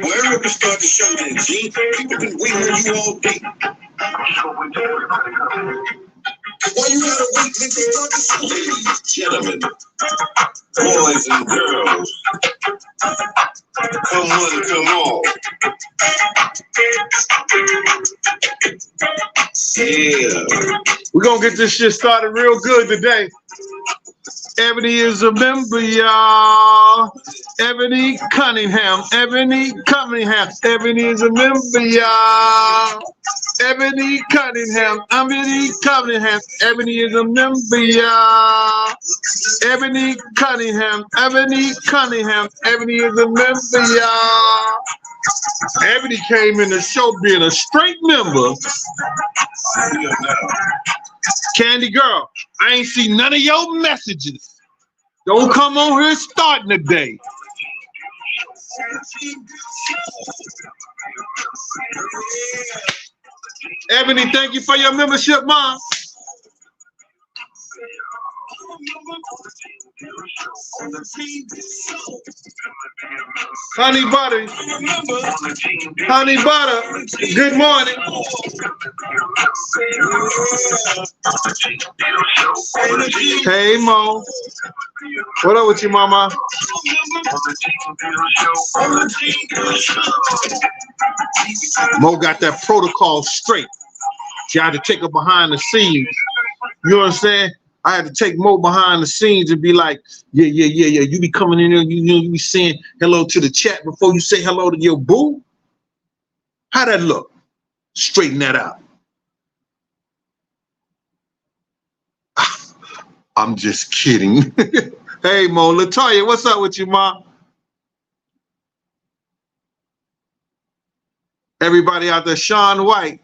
Wherever we start the show, then G, people been waiting on you all day. Why you gotta wait till we start the show? Ladies, gentlemen, boys and girls, come on, come on. Yeah. We're gonna get this shit started real good today. Ebony is a member, y'all. Ebony Cunningham. Ebony Cunningham. Ebony is a member, y'all. Ebony Cunningham. Ebony Cunningham. Ebony is a member, y'all. Ebony Cunningham. Ebony Cunningham. Ebony is a member, y'all. Ebony came in the show being a straight member. Candy girl, I ain't see none of your messages. Don't come on here starting today. Ebony, thank you for your membership, Mom. Honey Butter, Honey Butter, good morning. Hey Mo, what up with you, Mama? Mo got that protocol straight. She had to take her behind the scenes. You know what I'm saying? I had to take Mo behind the scenes and be like, yeah. You be coming in there, you be saying hello to the chat before you say hello to your boo. How that look? Straighten that out. I'm just kidding. Hey Mo, Latoya, what's up with you, Mom? Everybody out there, Sean White,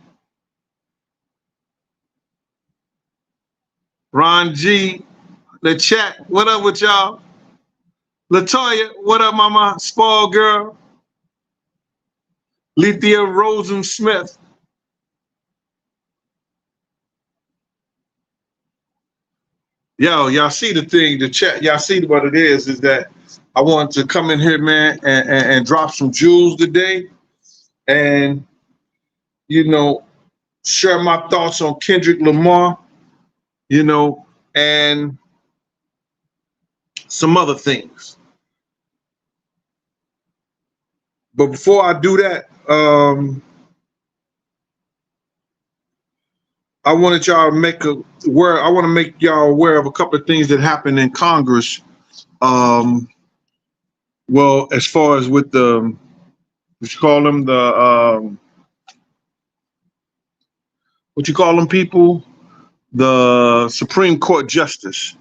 Ron G, the chat, what up with y'all? Latoya, what up, Mama? Spoil girl. Lethea Rosen Smith. Yo, y'all see the thing, the chat, y'all see what it is that I want to come in here, man, and drop some jewels today and, you know, share my thoughts on Kendrick Lamar, you know, and some other things. But before I do that, I wanted y'all to make I want to make y'all aware of a couple of things that happened in Congress. Well, as far as with the, what you call them, what you call them people? The Supreme Court Justice.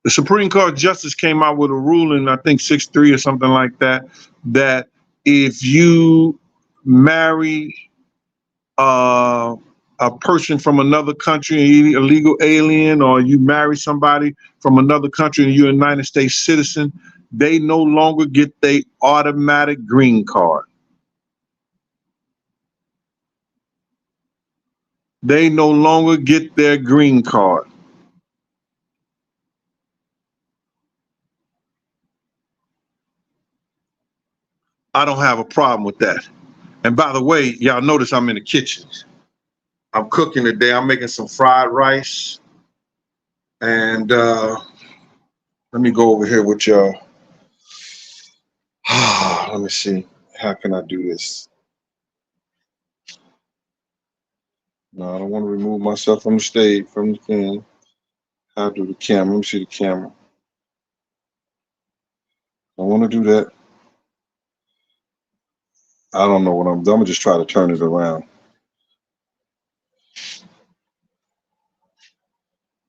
The Supreme Court Justice came out with a ruling, I think 6-3 or something like that, that if you marry a person from another country, a illegal alien, or you marry somebody from another country and you're a United States citizen, they no longer get their automatic green card. They no longer get their green card. I don't have a problem with that. And by the way, y'all notice I'm in the kitchen. I'm cooking today. I'm making some fried rice. And let me go over here with y'all. Let me see. How can I do this? No, I don't want to remove myself from the stage, from the thing. How do the camera? Let me see the camera. I want to do that. I don't know what I'm doing. I'm going to just try to turn it around.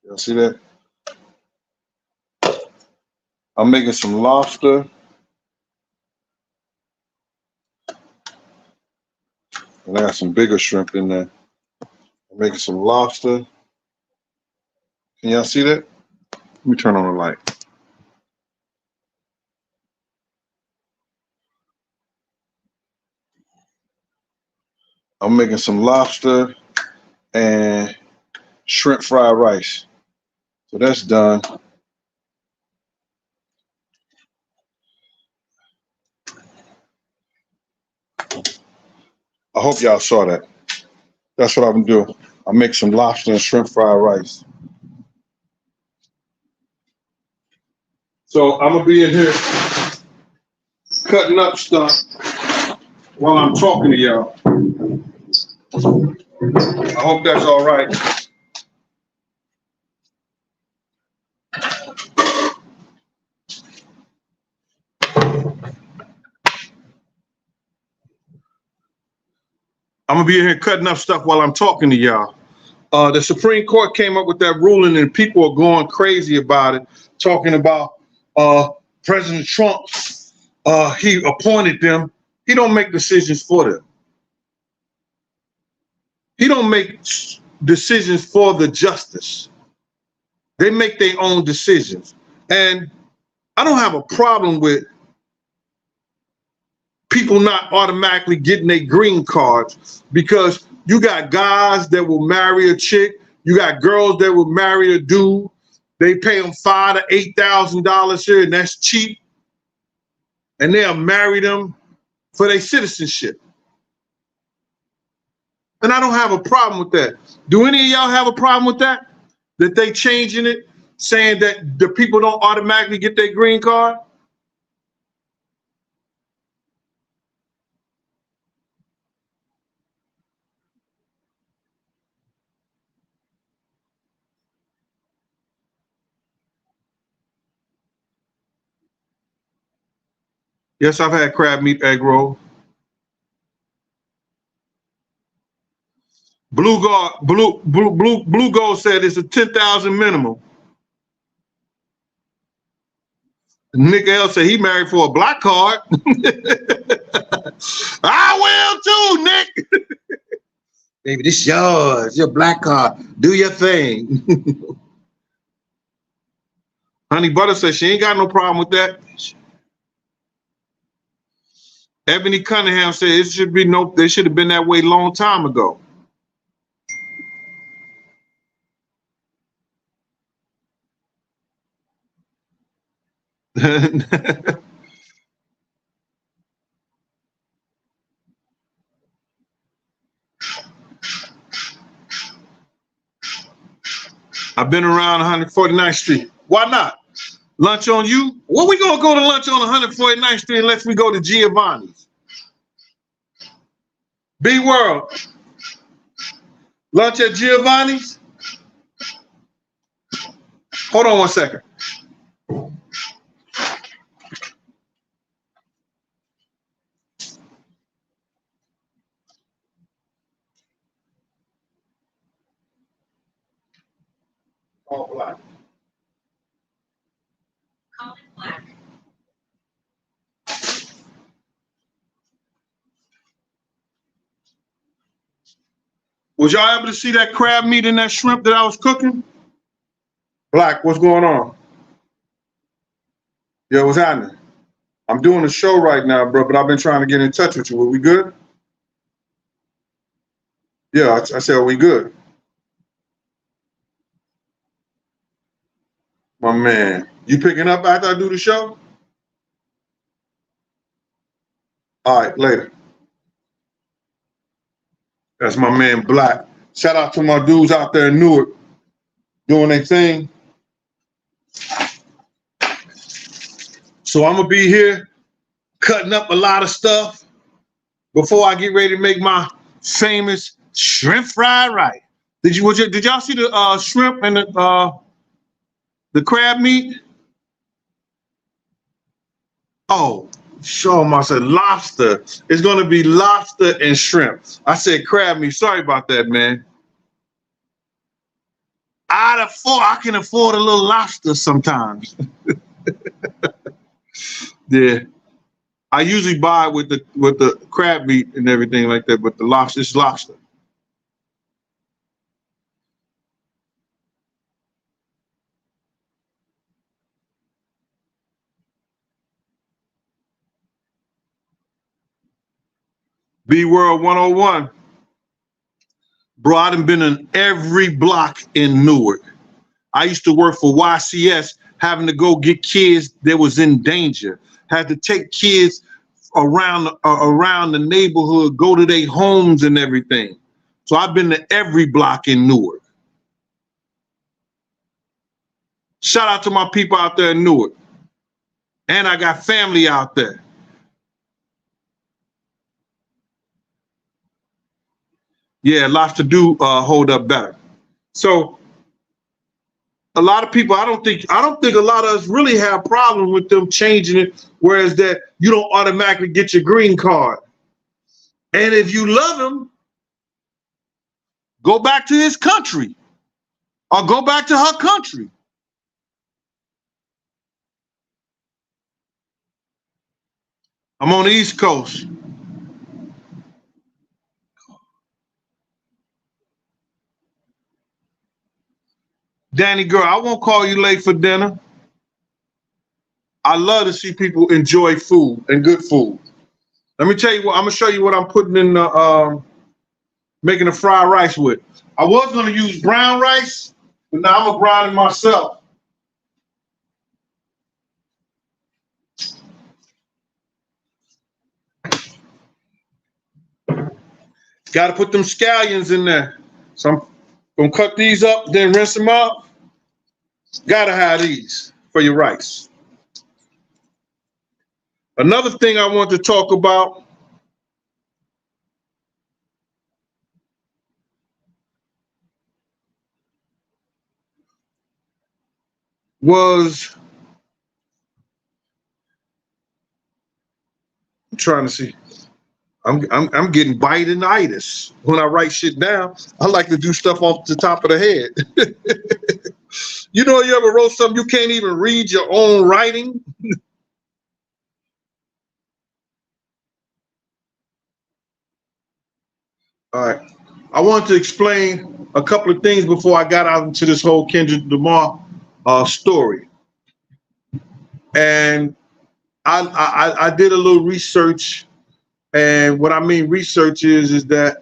Y'all see that? I'm making some lobster. And I got some bigger shrimp in there. I'm making some lobster. Can y'all see that? Let me turn on the light. I'm making some lobster and shrimp fried rice. So that's done. I hope y'all saw that. That's what I'm gonna do. I'll make some lobster and shrimp fried rice. So I'm gonna be in here cutting up stuff while I'm talking to y'all. I hope that's all right. I'm gonna be in here cutting up stuff while I'm talking to y'all. The Supreme Court came up with that ruling, and people are going crazy about it, talking about President Trump. He appointed them. He don't make decisions for them. He don't make decisions for the justice. They make their own decisions. And I don't have a problem with people not automatically getting their green cards, because you got guys that will marry a chick, you got girls that will marry a dude, they pay them $5,000 to $8,000 here, and that's cheap, and they'll marry them for their citizenship. And I don't have a problem with that. Do any of y'all have a problem with that? That they changing it, saying that the people don't automatically get their green card? Yes, I've had crab meat egg roll. Blue Gold said it's a 10,000 minimum. Nick L said he married for a black card. I will too, Nick. Baby, this yours, your black card. Do your thing. Honey Butter said she ain't got no problem with that. Ebony Cunningham said it should be they should have been that way a long time ago. I've been around 149th Street. Why not? Lunch on you? Well, we gonna go to lunch on 149th Street unless we go to Giovanni's. B World. Lunch at Giovanni's? Hold on one second. All black. Colin Black. Was y'all able to see that crab meat and that shrimp that I was cooking? Black, what's going on? Yeah, what's happening? I'm doing a show right now, bro, but I've been trying to get in touch with you. Are we good? Yeah, I said, are we good? My man, you picking up after I do the show? All right, later. That's my man Black. Shout out to my dudes out there in Newark doing their thing. So I'm gonna be here cutting up a lot of stuff before I get ready to make my famous shrimp fried rice. Did y'all see the shrimp and the crab meat? Oh, show them. I said lobster. It's gonna be lobster and shrimp. I said crab meat. Sorry about that, man. I can afford a little lobster sometimes. Yeah, I usually buy with the crab meat and everything like that, but the lobster is lobster. B World 101. Bro, I done been in every block in Newark. I used to work for YCS, having to go get kids that was in danger. Had to take kids around the neighborhood, go to their homes and everything. So I've been to every block in Newark. Shout out to my people out there in Newark. And I got family out there. Yeah, lots to do, hold up better. So a lot of people, I don't think a lot of us really have problems with them changing it, whereas that you don't automatically get your green card. And if you love him, go back to his country or go back to her country. I'm on the East Coast. Danny girl, I won't call you late for dinner. I love to see people enjoy food and good food. Let me tell you what, I'm gonna show you what I'm putting in the making the fried rice with. I was gonna use brown rice, but now I'm gonna grind it myself. Gotta put them scallions in there. So I'm gonna cut these up, then rinse them out. Gotta have these for your rice. Another thing I want to talk about was, I'm trying to see. I'm getting bitinitis when I write shit down. I like to do stuff off the top of the head. You know, you ever wrote something you can't even read your own writing? All right. I want to explain a couple of things before I got out into this whole Kendrick Lamar story. And I did a little research. And what I mean research is that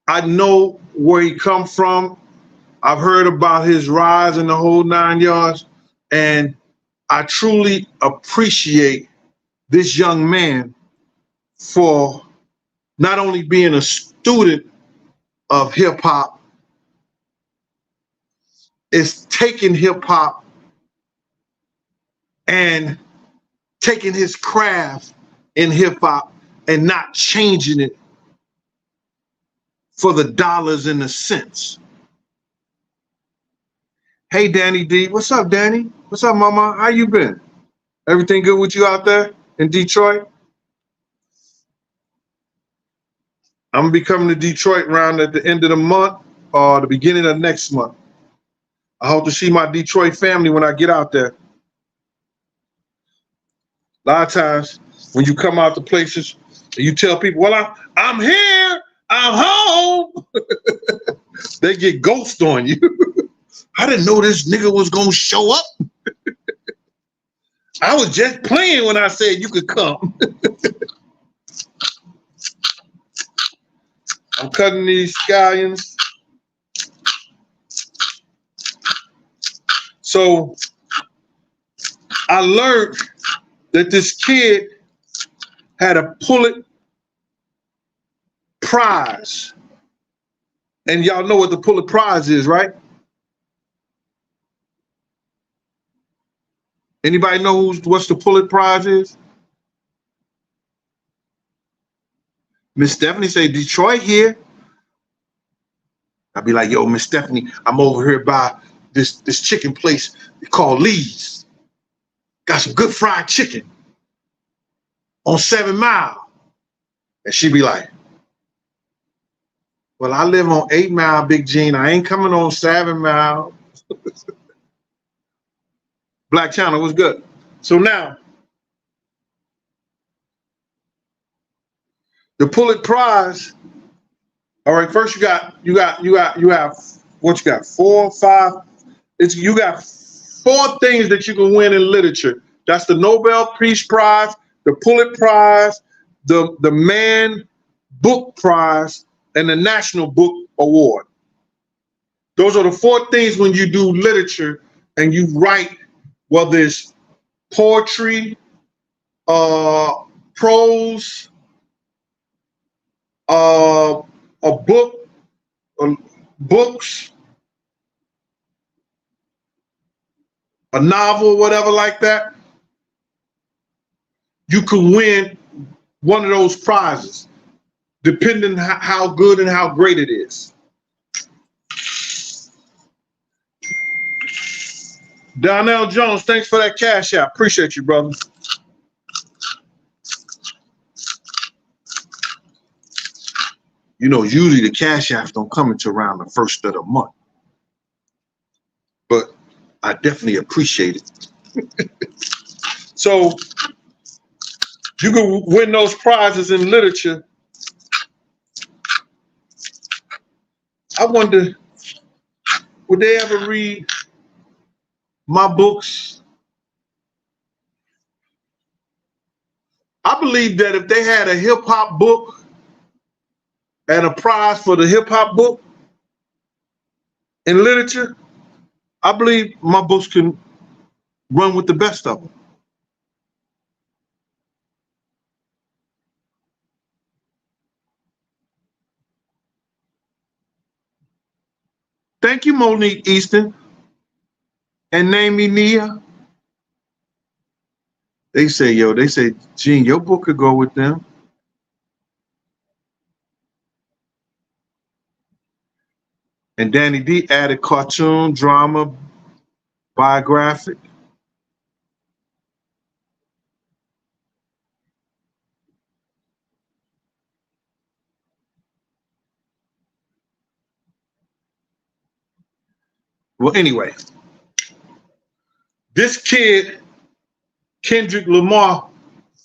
I know where he come from. I've heard about his rise in the whole 9 yards, and I truly appreciate this young man for not only being a student of hip hop, is taking hip hop and taking his craft in hip hop and not changing it for the dollars and the cents. Hey, Danny D. What's up, Danny? What's up, Mama? How you been? Everything good with you out there in Detroit? I'm gonna be coming to Detroit around at the end of the month or the beginning of next month. I hope to see my Detroit family when I get out there. A lot of times when you come out to places and you tell people, well, I'm here, I'm home, they get ghost on you. I didn't know this nigga was gonna show up. I was just playing when I said you could come. I'm cutting these scallions. So I learned that this kid had a Pulitzer Prize. And y'all know what the Pulitzer Prize is, right? Anybody know what's the Pulitzer Prize is? Miss Stephanie say, Detroit here. I'll be like, yo, Miss Stephanie, I'm over here by this chicken place called Lee's. Got some good fried chicken on 7 Mile. And she'd be like, well, I live on 8 Mile, Big Gene. I ain't coming on 7 Mile. Black Channel was good. So now, the Pulitzer Prize. All right, first you have what you got? 4, 5. You got 4 things that you can win in literature. That's the Nobel Peace Prize, the Pulitzer Prize, the Man Book Prize, and the National Book Award. Those are the 4 things when you do literature and you write, whether it's poetry, prose, a book, books, a novel, whatever like that, you could win one of those prizes, depending how good and how great it is. Donnell Jones, thanks for that cash out. Appreciate you, brother. You know, usually the cash apps don't come until around the first of the month. But I definitely appreciate it. So you can win those prizes in literature. I wonder, would they ever read my books? I believe that if they had a hip hop book and a prize for the hip hop book in literature, I believe my books can run with the best of them. Thank you, Monique Easton and Namie Nia. They say, Gene, your book could go with them. And Danny D added cartoon, drama, biographic. Well, anyway, this kid, Kendrick Lamar,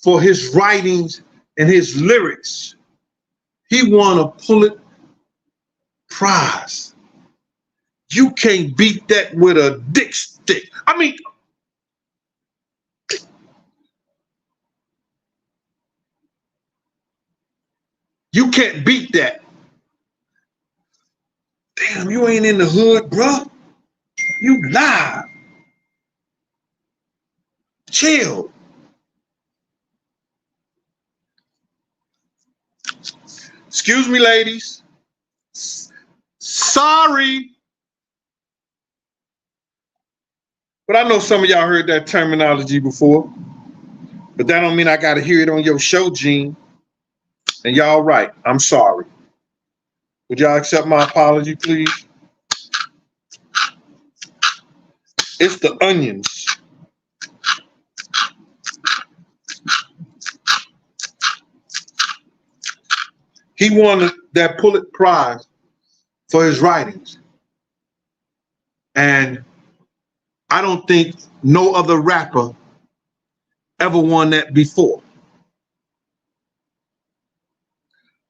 for his writings and his lyrics, he won a Pulitzer Prize. You can't beat that with a dick stick. I mean, you can't beat that. Damn, you ain't in the hood, bro. You live. Chill. Excuse me, ladies. Sorry. But I know some of y'all heard that terminology before. But that don't mean I got to hear it on your show, Gene. And y'all right. I'm sorry. Would y'all accept my apology, please? It's the onions. He won that Pulitzer Prize for his writings. And I don't think no other rapper ever won that before.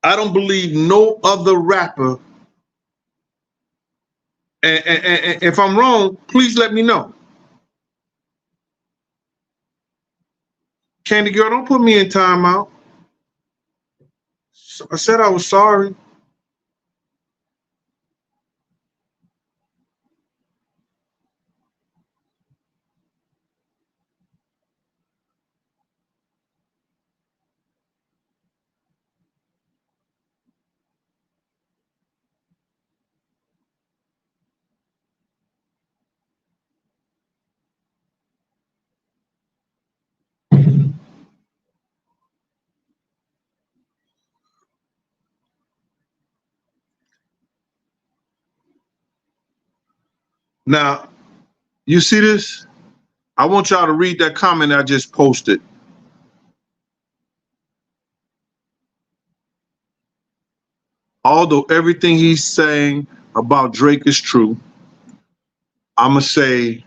I don't believe no other rapper, and if I'm wrong, please let me know. Candy Girl, don't put me in timeout. I said I was sorry. Now, you see this? I want y'all to read that comment I just posted. Although everything he's saying about Drake is true, I'ma say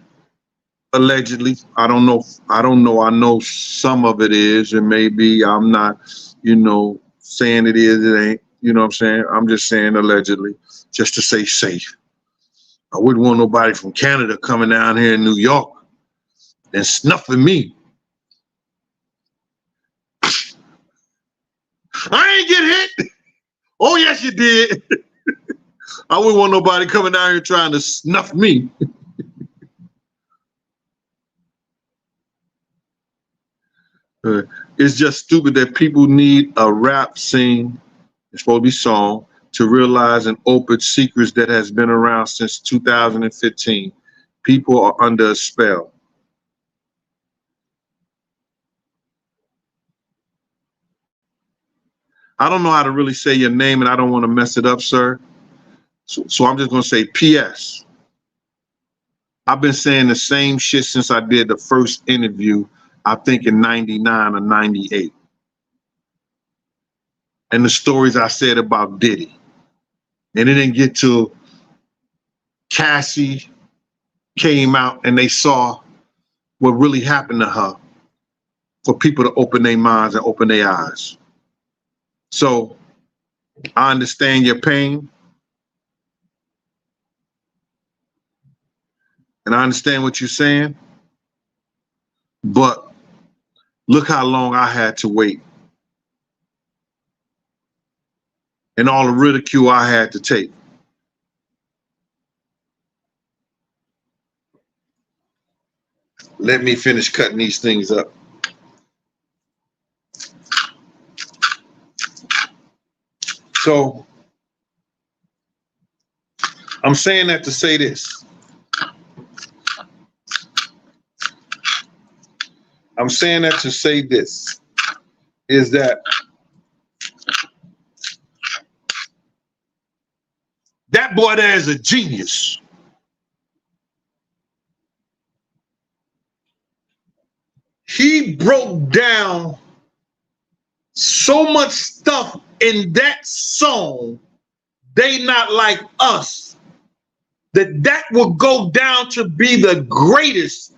allegedly. I don't know. I know some of it is, and maybe I'm not, saying it is, it ain't. You know what I'm saying? I'm just saying allegedly, just to say safe. I wouldn't want nobody from Canada coming down here in New York and snuffing me. I ain't get hit. Oh, yes, you did. I wouldn't want nobody coming down here trying to snuff me. Uh, it's just stupid that people need a rap scene, it's supposed to be song, to realize and open secrets that has been around since 2015. People are under a spell. I don't know how to really say your name, and I don't want to mess it up, sir. So I'm just going to say P.S. I've been saying the same shit since I did the first interview, I think in 99 or 98. And the stories I said about Diddy. And it didn't get to Cassie came out and they saw what really happened to her for people to open their minds and open their eyes. So I understand your pain. And I understand what you're saying. But look how long I had to wait. And all the ridicule I had to take. Let me finish cutting these things up. So I'm saying that to say this. I'm saying that to say this, is that that boy there is a genius. He broke down so much stuff in that song, They Not Like Us, that will go down to be the greatest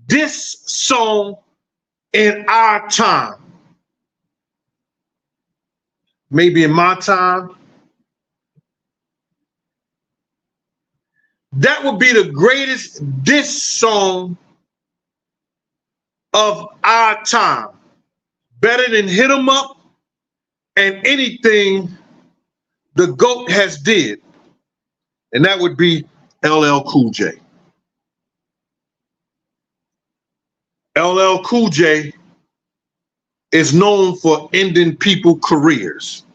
diss song in our time. Maybe in my time. That would be the greatest diss song of our time. Better than Hit 'Em Up and anything the GOAT has did. And that would be LL Cool J. LL Cool J is known for ending people's careers.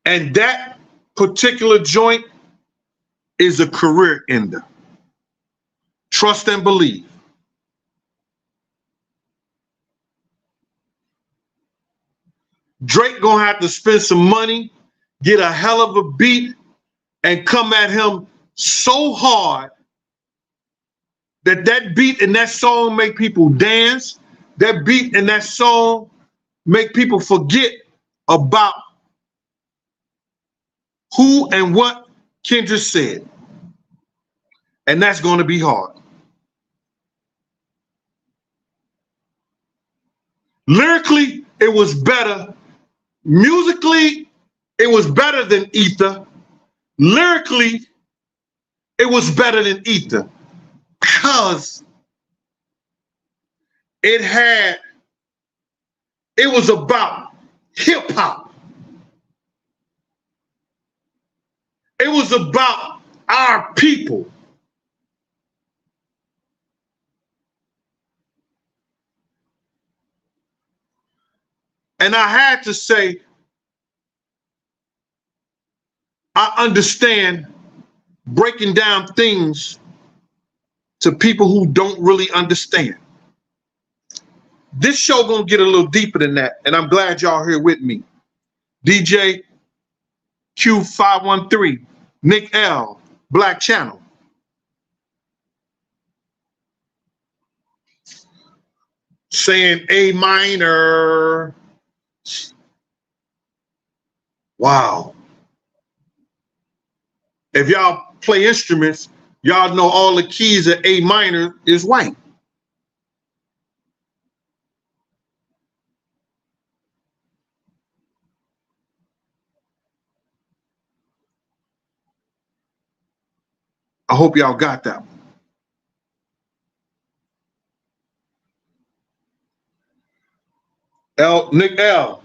And that particular joint is a career ender. Trust and believe. Drake gonna have to spend some money, get a hell of a beat, and come at him so hard that beat and that song make people dance. That beat and that song make people forget about who and what Kendrick said. And that's going to be hard. Lyrically, it was better. Musically, it was better than Ether. Lyrically, it was better than Ether because it was about hip hop. It was about our people. And I had to say, I understand breaking down things to people who don't really understand. This show gonna get a little deeper than that, and I'm glad y'all here with me. DJ Q513, Nick L, Black Channel. Saying A minor. Wow. If y'all play instruments, y'all know all the keys of A minor is white. I hope y'all got that one. Nick L.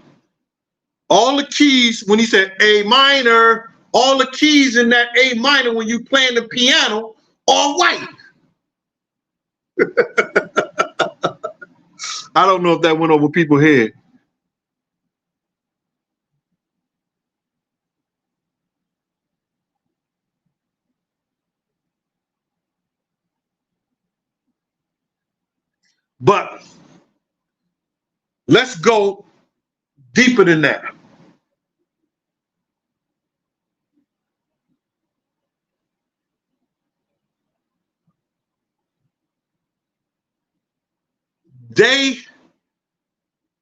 All the keys, when he said A minor, all the keys in that A minor when you playing the piano are white. I don't know if that went over people's head. But let's go deeper than that. They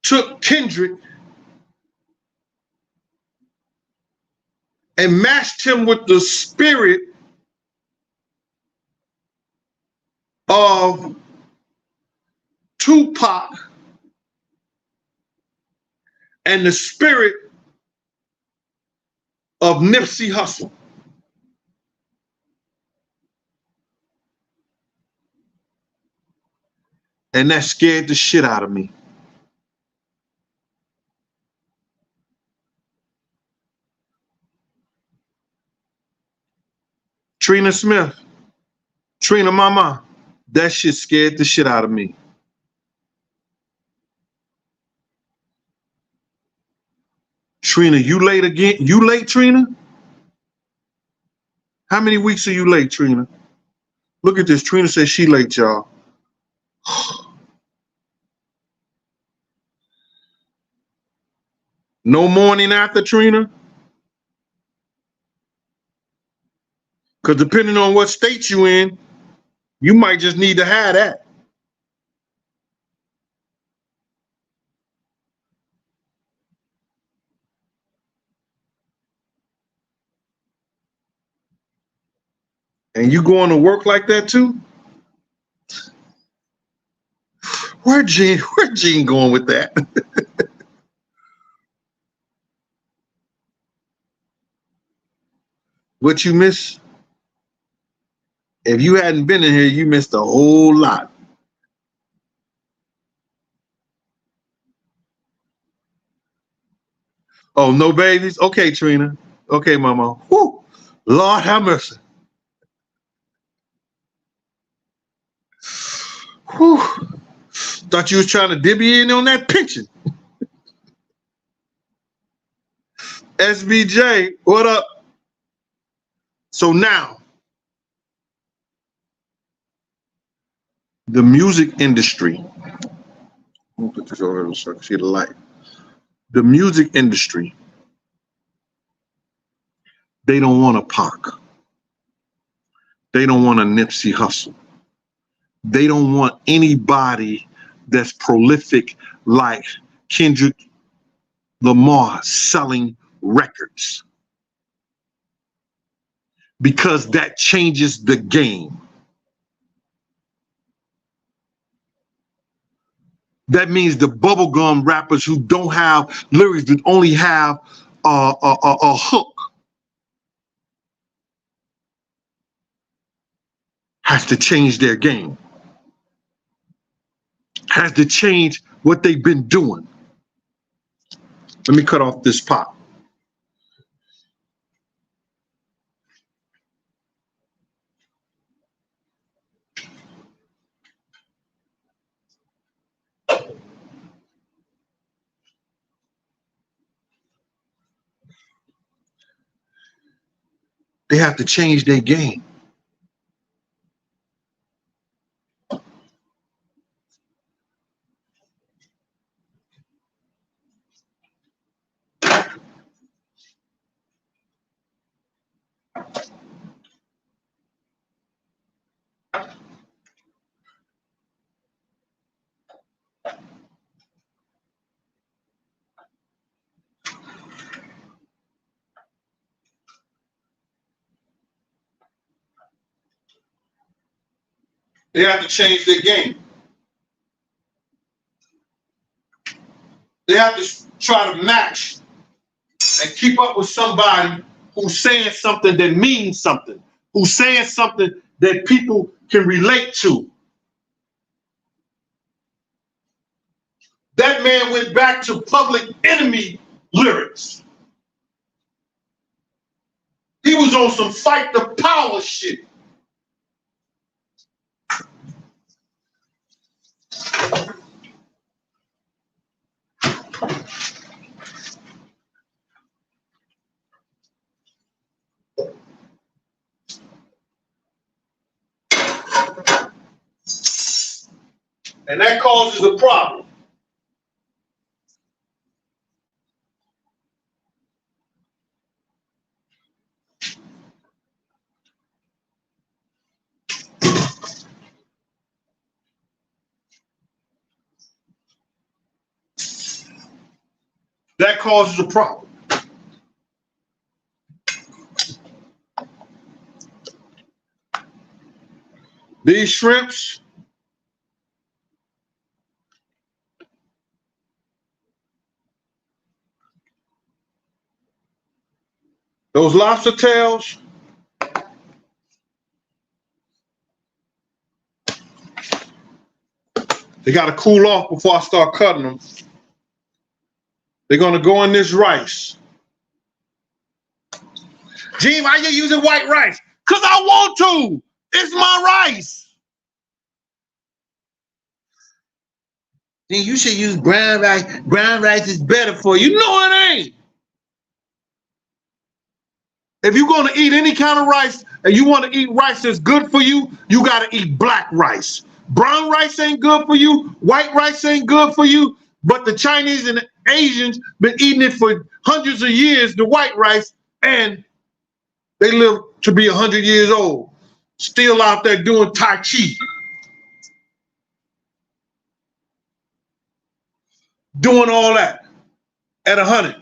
took Kendrick and matched him with the spirit of Tupac and the spirit of Nipsey Hussle. And that scared the shit out of me. Trina Smith, Trina Mama, that shit scared the shit out of me. Trina, you late again? You late, Trina? How many weeks are you late, Trina? Look at this. Trina says she late, y'all. No morning after, Trina? Because depending on what state you in, you might just need to have that. And you going to work like that too? Where Gene going with that? What you miss? If you hadn't been in here, you missed a whole lot. Oh, no babies? Okay, Trina. Okay, Mama. Whew. Lord have mercy. Whew. Thought you was trying to dibby in on that pension. SBJ, what up? So now, the music industry. Let me put this over here so I can see the light. The music industry, they don't want a Pac. They don't want a Nipsey Hussle. They don't want anybody that's prolific like Kendrick Lamar selling records, because that changes the game. That means the bubblegum rappers who don't have lyrics, that only have a hook, has to change their game, has to change what they've been doing. Let me cut off this pop. They have to change their game. They have to change their game. They have to try to match and keep up with somebody who's saying something that means something, who's saying something that people can relate to. That man went back to Public Enemy lyrics. He was on some fight the power shit. And that causes a problem. That causes a problem. These shrimps, those lobster tails, they got to cool off before I start cutting them. They're going to go in this rice. Gene, why you using white rice? Because I want to. It's my rice. Gene, you should use brown rice. Brown rice is better for you. No, it ain't. If you're going to eat any kind of rice and you want to eat rice that's good for you, you got to eat black rice. Brown rice ain't good for you. White rice ain't good for you. But the Chinese and the Asians been eating it for hundreds of years, the white rice, and they live to be 100 years old. Still out there doing Tai Chi. Doing all that at 100.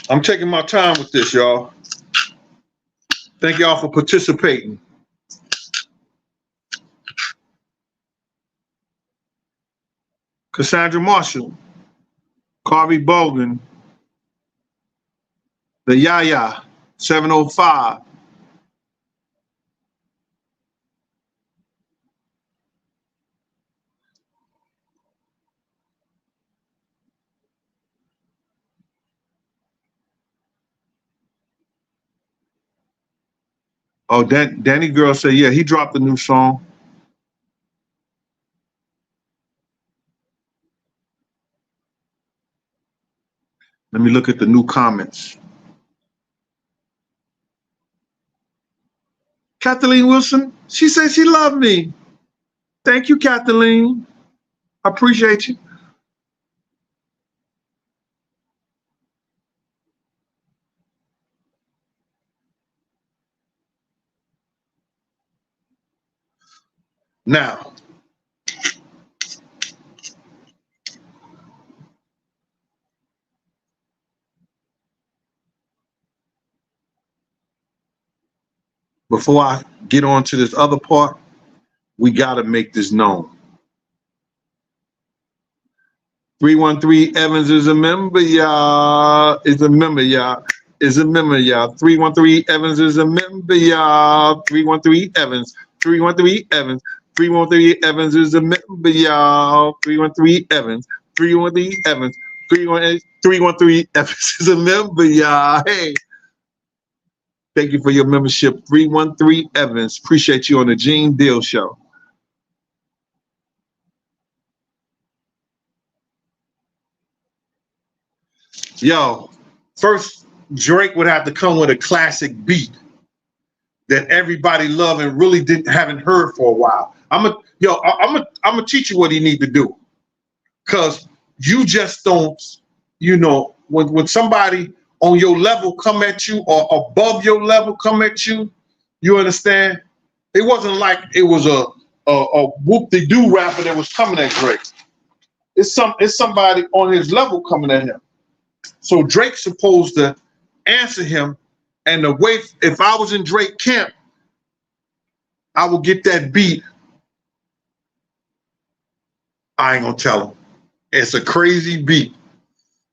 I'm taking my time with this, y'all. Thank y'all for participating. Cassandra Marshall, Carvey Bogan, the Yaya, 705. Oh, Danny Girl said, yeah, he dropped a new song. Let me look at the new comments. Kathleen Wilson, she said she loved me. Thank you, Kathleen. I appreciate you. Now, before I get on to this other part, we got to make this known. 313 Evans is a member, y'all. Is a member, y'all. Is a member, y'all. 313 Evans is a member, y'all. 313 Evans. 313 Evans. 313 Evans is a member, y'all. 313 Evans. 313 Evans. 313 Evans is a member, y'all. Hey. Thank you for your membership. 313 Evans. Appreciate you on the Gene Deal Show. Yo, first Drake would have to come with a classic beat that everybody love and really haven't heard for a while. I'm gonna teach you what he need to do, cause you just don't, when somebody on your level come at you or above your level come at you, you understand? It wasn't like it was a whoop-de-doo rapper that was coming at Drake. It's somebody on his level coming at him. So Drake's supposed to answer him, and the way, if I was in Drake camp, I would get that beat. I ain't gonna tell him. It's a crazy beat.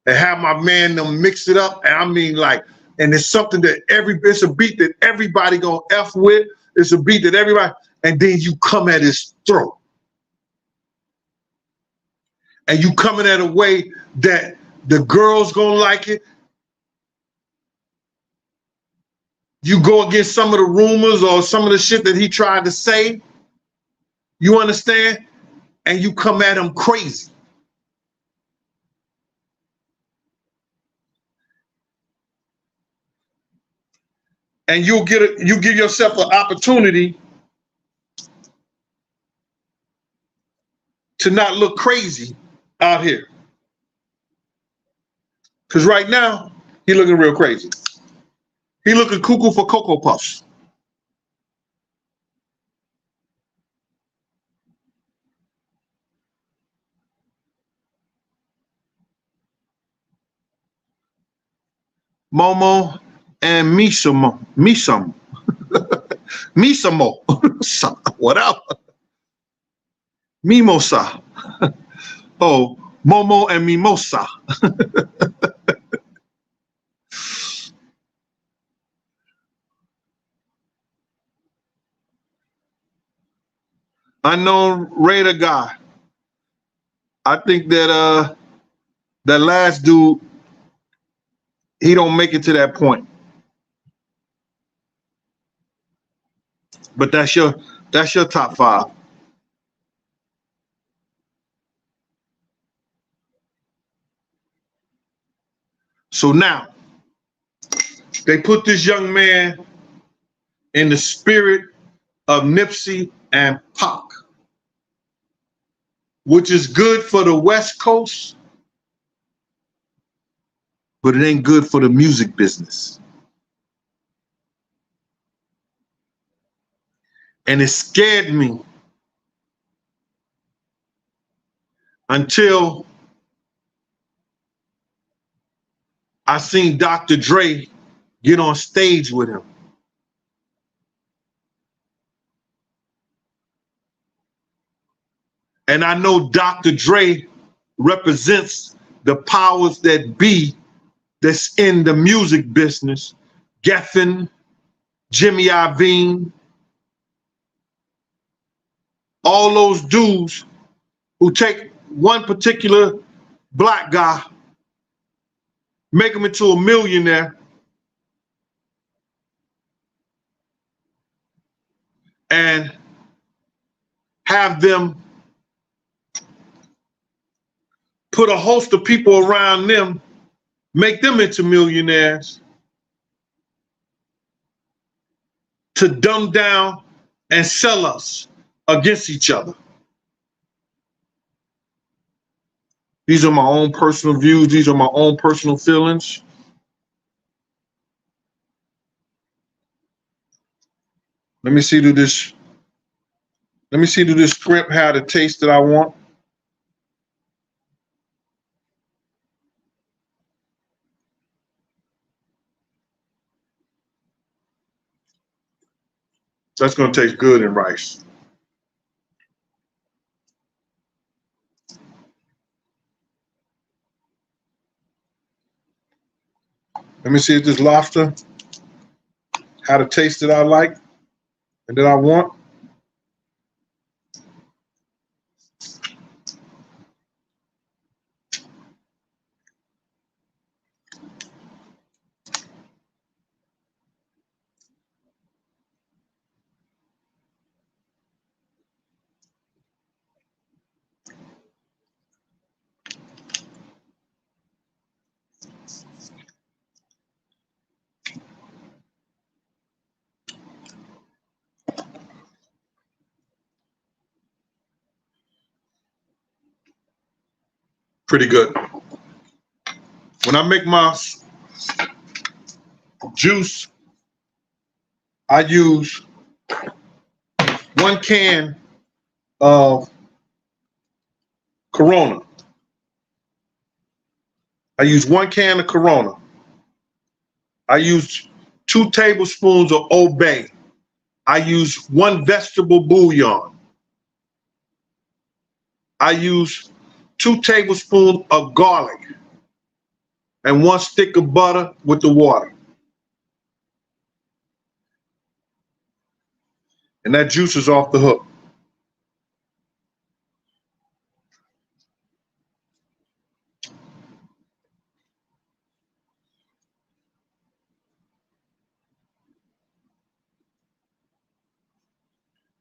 And have my man them mix it up, and I mean like, and it's something that it's a beat that everybody gonna F with. It's a beat that everybody, and then you come at his throat. And you coming at a way that the girls gonna like it. You go against some of the rumors or some of the shit that he tried to say. You understand? And you come at him crazy. and you give yourself an opportunity to not look crazy out here. Because right now, he looking real crazy. He looking cuckoo for Cocoa Puffs. Momo and Misamo. Whatever. Mimosa. Oh, Momo and Mimosa. Unknown Raider guy. I think that that last dude, he don't make it to that point. But that's your top 5. So now they put this young man in the spirit of Nipsey and Pac, which is good for the West Coast, but it ain't good for the music business. And it scared me until I seen Dr. Dre get on stage with him. And I know Dr. Dre represents the powers that be that's in the music business. Geffen, Jimmy Iovine, all those dudes who take one particular black guy, make him into a millionaire, and have them put a host of people around them, make them into millionaires, to dumb down and sell us against each other. These are my own personal views. These are my own personal feelings. Let me see, do this script have the taste that I want? That's gonna taste good in rice. Let me see if this lobster had a taste that I like and that I want. Pretty good. When I make my juice, I use 1 can of Corona. I use 1 can of Corona. I use 2 tablespoons of Old Bay. I use 1 vegetable bouillon. I use 2 tablespoons of garlic and 1 stick of butter with the water. And that juice is off the hook.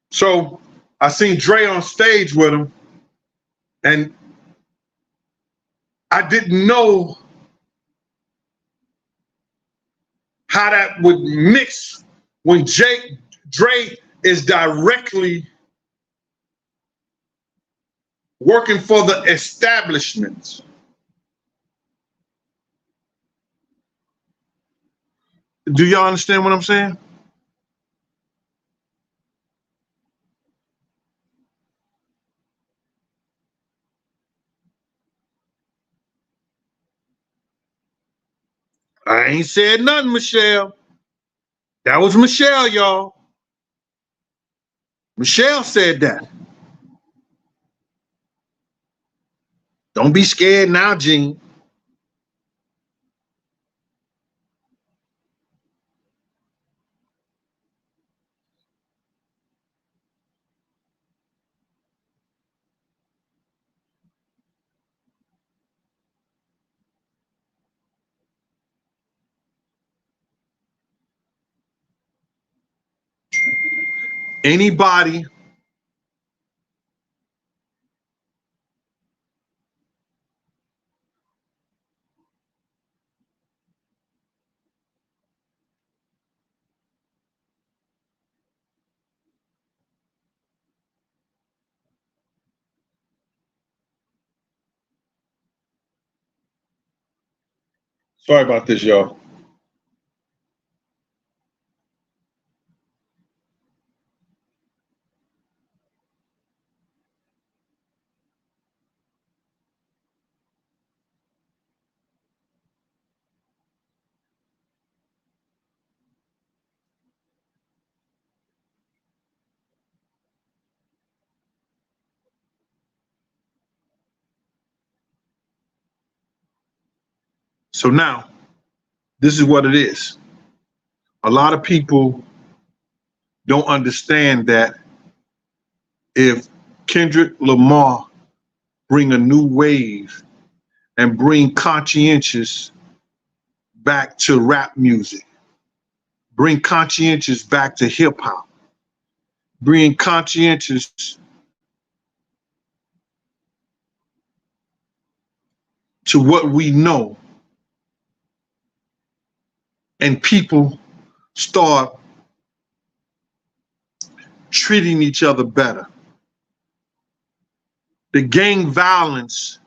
So I seen Dre on stage with him, and I didn't know how that would mix when Dre is directly working for the establishment. Do y'all understand what I'm saying? I ain't said nothing, Michelle. That was Michelle, y'all. Michelle said that. Don't be scared now, Gene. Anybody sorry about this, y'all. So now, this is what it is. A lot of people don't understand that if Kendrick Lamar bring a new wave and bring conscientious back to rap music, bring conscientious back to hip hop, bring conscientious to what we know, and people start treating each other better. The gang violence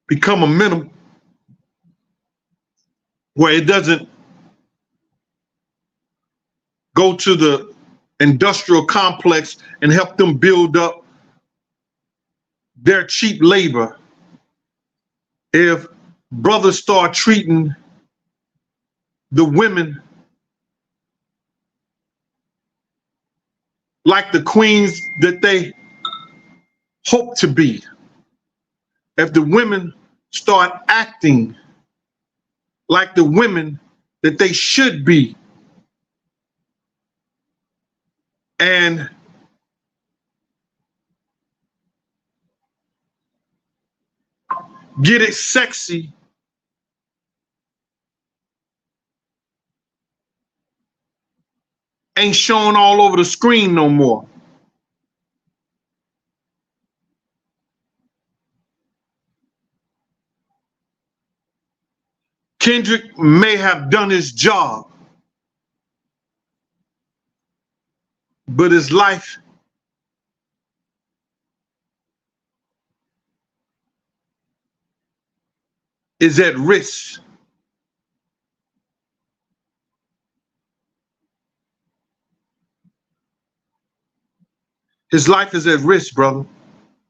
become a minimum where it doesn't go to the industrial complex and help them build up their cheap labor. If brothers start treating the women like the queens that they hope to be, if the women start acting like the women that they should be, and get it sexy, ain't shown all over the screen no more. Kendrick may have done his job, but his life is at risk. His life is at risk, brother,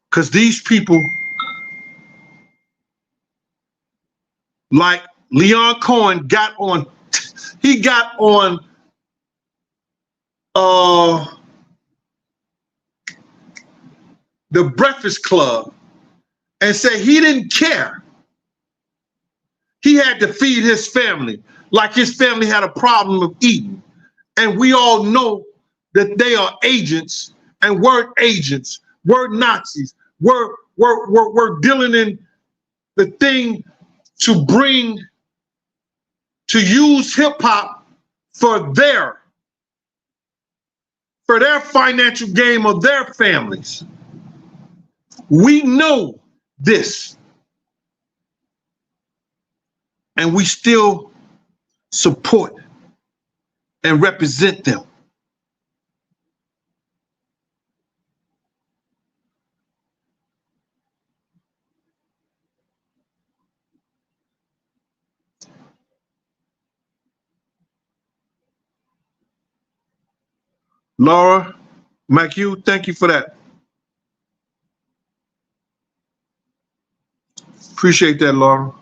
because these people, like Leon Cohen, got on uh, the Breakfast Club and said he didn't care. He had to feed his family, like his family had a problem of eating. And we all know that they are agents and were agents, were Nazis, were dealing in the thing to use hip hop for their financial gain of their families. We know this. and we still support and represent them. Laura, Mike, thank you for that. Appreciate that, Laura.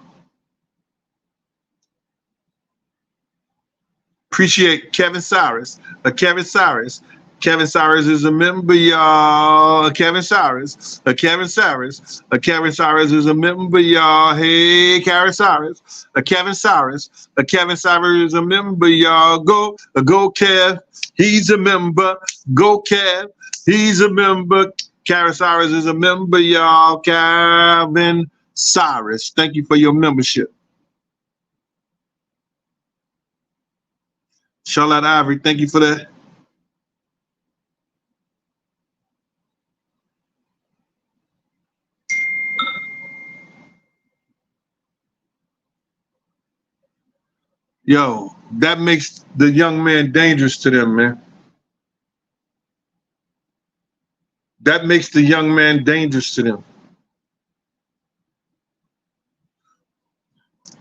Appreciate Kevin Cyrus. Kevin Cyrus. Kevin Cyrus is a member, y'all. Kevin Cyrus. Kevin Cyrus. Kevin Cyrus is a member, y'all. Hey, Kevin Cyrus. Kevin Cyrus. Kevin Cyrus is a member, y'all. Go, Kev. He's a member. Go, Kev. He's a member. Kevin Cyrus is a member, y'all. Kevin Cyrus. Thank you for your membership. Charlotte Ivory, thank you for that. Yo, that makes the young man dangerous to them, man. That makes the young man dangerous to them.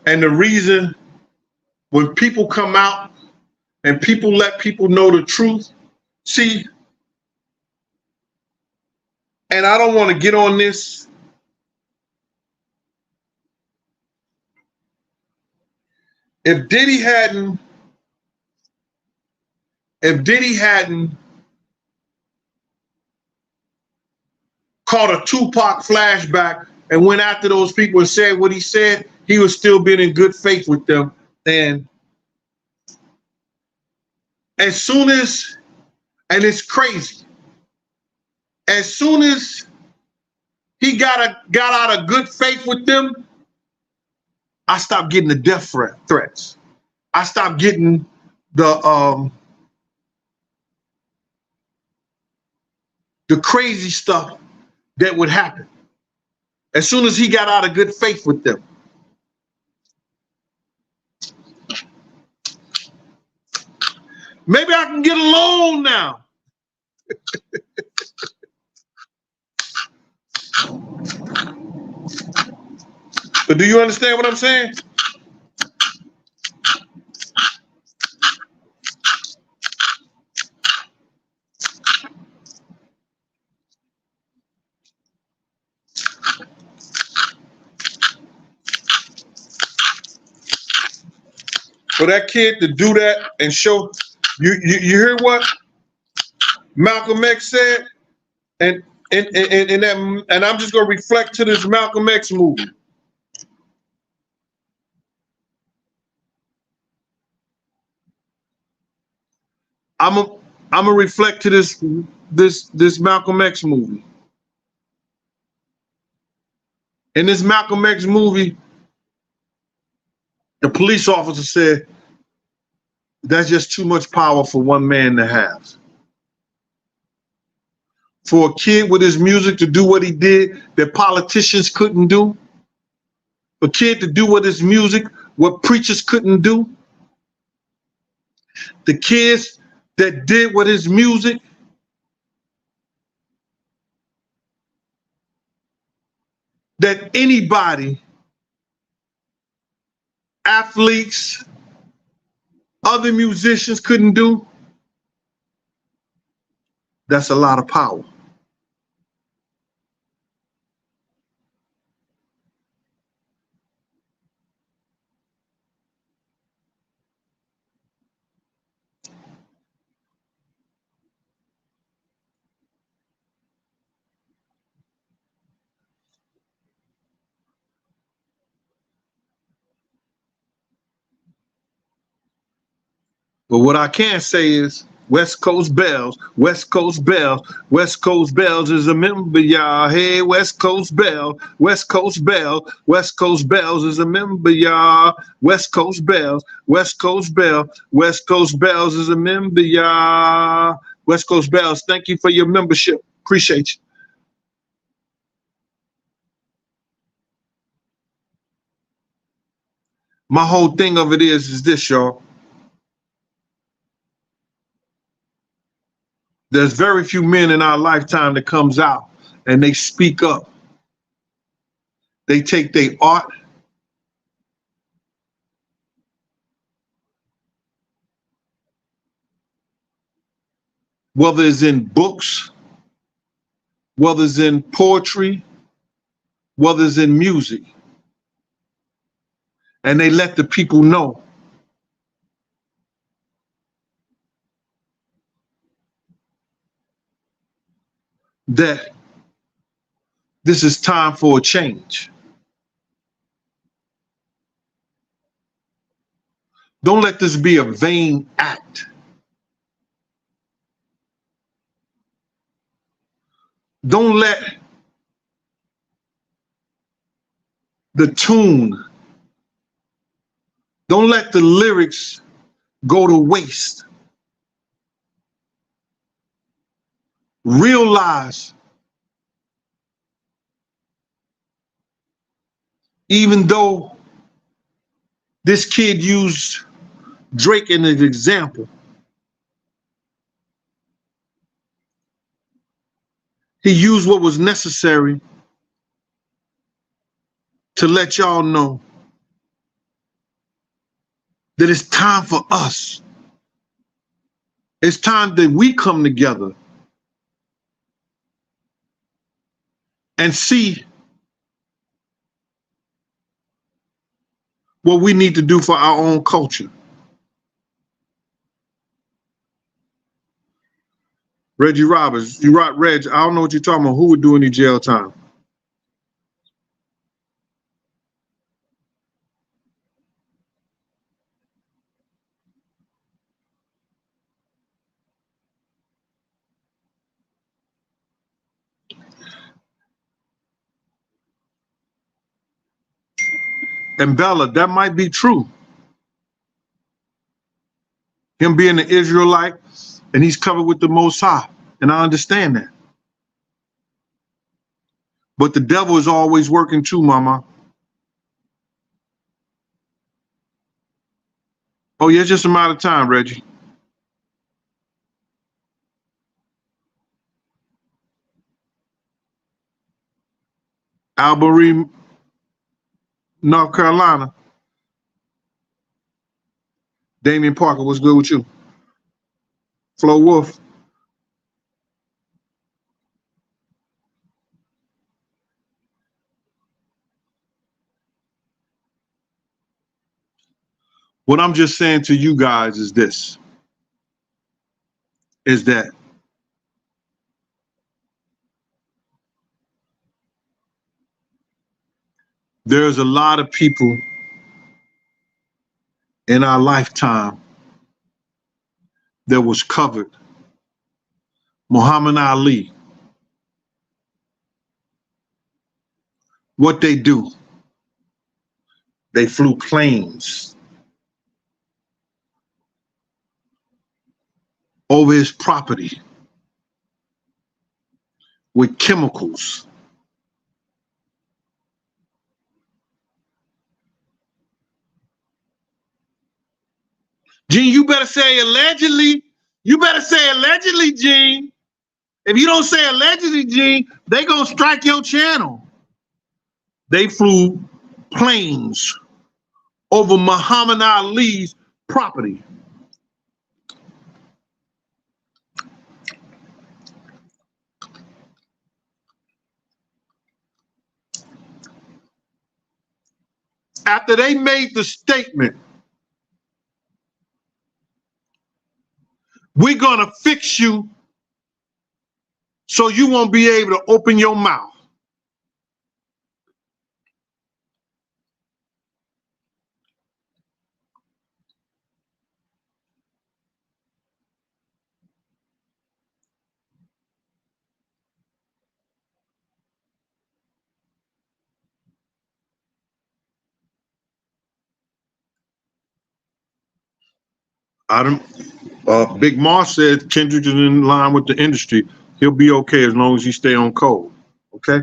And the reason when people come out and people let people know the truth, see, and I don't want to get on this. If Diddy hadn't caught a Tupac flashback and went after those people and said what he said, he was still being in good faith with them. And as soon as, and it's crazy, as soon as he got out of good faith with them, I stopped getting the death threats. I stopped getting the crazy stuff that would happen as soon as he got out of good faith with them. Maybe I can get a loan now. But do you understand what I'm saying? For that kid to do that and show you hear what Malcolm X said, and I'm just gonna reflect to this Malcolm X movie. I'm gonna reflect to this Malcolm X movie. In this Malcolm X movie, the police officer said, that's just too much power for one man to have. For a kid with his music to do what he did that politicians couldn't do. For a kid to do with his music what preachers couldn't do. The kids that did with his music that anybody, athletes, other musicians couldn't do. That's a lot of power. But what I can say is West Coast Bells, West Coast Bells, West Coast Bells is a member, y'all. Hey, West Coast Bell, West Coast Bell, West Coast Bells is a member, y'all. West Coast Bells, West Coast Bell, West Coast Bells is a member, y'all. West Coast Bells, thank you for your membership. Appreciate you. My whole thing of it is this, y'all. There's very few men in our lifetime that comes out and they speak up. They take their art, whether it's in books, whether it's in poetry, whether it's in music, and they let the people know that this is time for a change. Don't let this be a vain act. Don't let the tune, don't let the lyrics go to waste. Realize, even though this kid used Drake as an example, he used what was necessary to let y'all know that it's time for us. It's time that we come together and see what we need to do for our own culture. Reggie Roberts, you right, Reg, I don't know what you're talking about. Who would do any jail time? And Bella, that might be true. Him being an Israelite, and he's covered with the Most High, and I understand that. But the devil is always working too, Mama. Oh yeah, it's just a matter of time, Reggie. Albury, North Carolina. Damian Parker, what's good with you? Flo Wolf. What I'm just saying to you guys is this, is that there's a lot of people in our lifetime that was covered. Muhammad Ali, what they do, they flew planes over his property with chemicals. Gene, you better say allegedly. You better say allegedly, Gene. If you don't say allegedly, Gene, they gonna strike your channel. They flew planes over Muhammad Ali's property. After they made the statement, we're gonna fix you so you won't be able to open your mouth. Big Moss said Kendrick is in line with the industry. He'll be okay as long as he stay on code. Okay.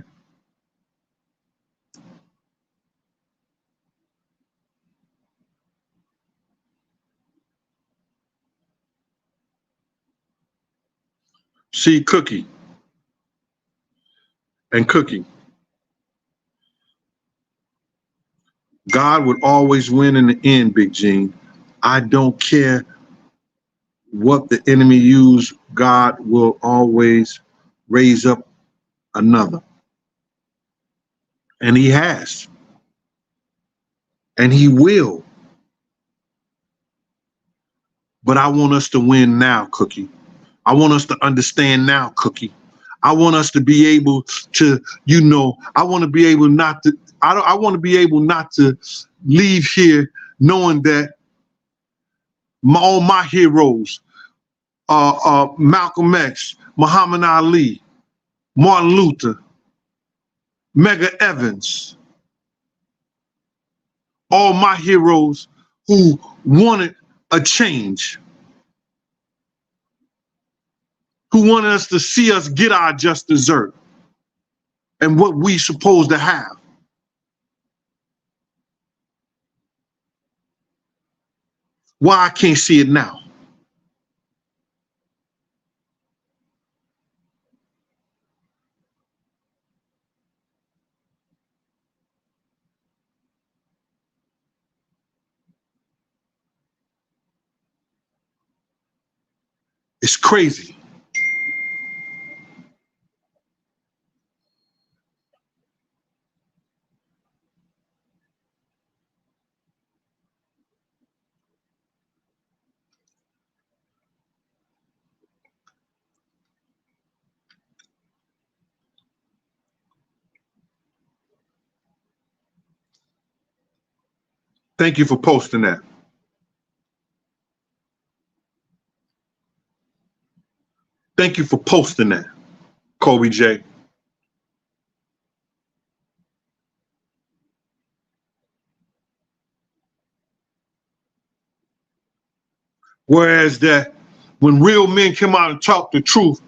See, Cookie and Cookie, God would always win in the end, Big Gene. I don't care what the enemy use, God will always raise up another. And he has. And he will. But I want us to win now, Cookie. I want us to understand now, Cookie. I want us to be able to, I want to be able not to, I want to be able not to leave here knowing that all my heroes, Malcolm X, Muhammad Ali, Martin Luther, Medgar Evans, all my heroes who wanted a change, who wanted us to see us get our just dessert and what we supposed to have. Why I can't see it now? It's crazy. Thank you for posting that. Thank you for posting that, Kobe J. Whereas that when real men come out and talk the truth,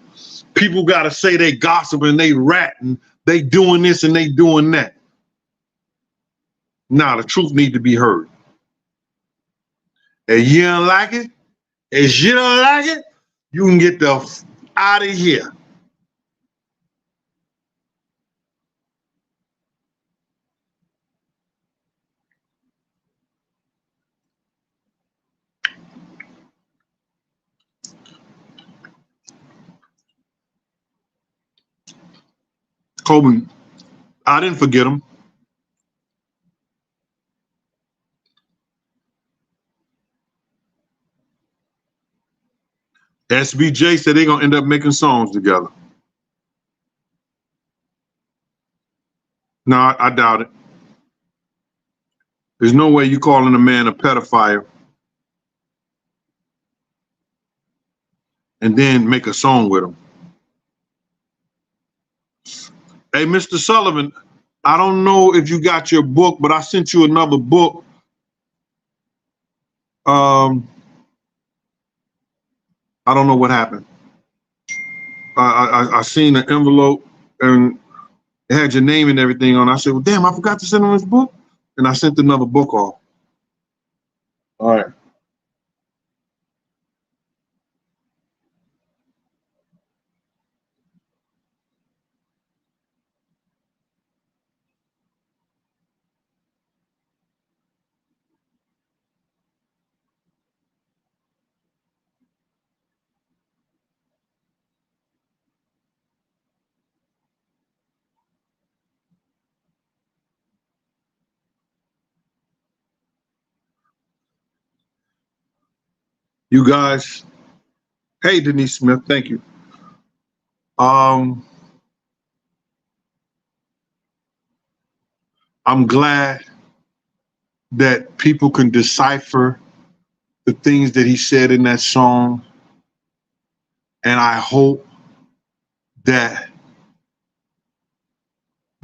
people got to say they gossiping, they ratting, they doing this and they doing that. Nah, the truth need to be heard. If you don't like it, if you don't like it, you can get the out of here. Kobe, I didn't forget him. SBJ said they're going to end up making songs together. No, I doubt it. There's no way you calling a man a pedophile and then make a song with him. Hey, Mr. Sullivan, I don't know if you got your book, but I sent you another book. I don't know what happened. I seen the envelope and it had your name and everything on. I said, well, damn, I forgot to send him this book. And I sent another book off. All right. You guys, hey, Denise Smith, thank you. I'm glad that people can decipher the things that he said in that song. And I hope that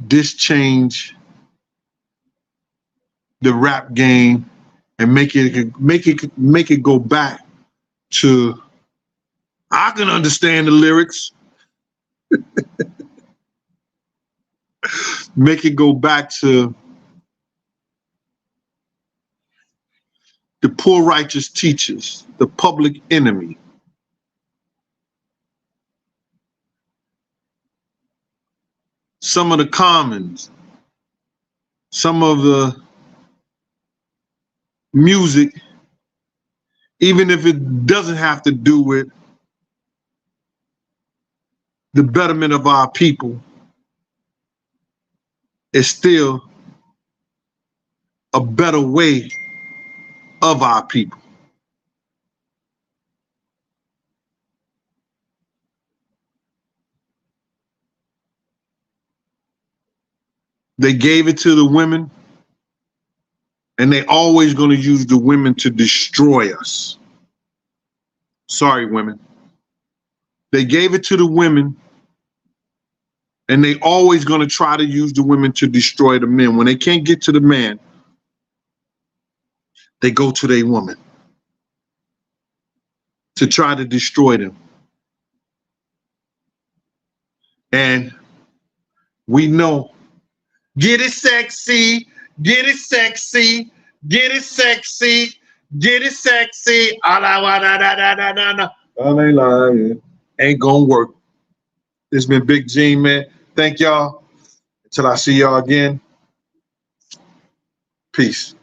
this change the rap game and make it go back to, I can understand the lyrics. Make it go back to the poor righteous teachers, the public enemy. some of the commons, some of the music, even if it doesn't have to do with the betterment of our people, is still a better way of our people. They gave it to the women, and they always going to use the women to destroy us. Sorry, women. They gave it to the women, and they always going to try to use the women to destroy the men. When they can't get to the man, they go to their woman to try to destroy them. And we know, get it sexy, get it sexy, get it sexy, get it sexy. Ain't gonna work. This been Big Gene, man. Thank y'all. Until I see y'all again. Peace.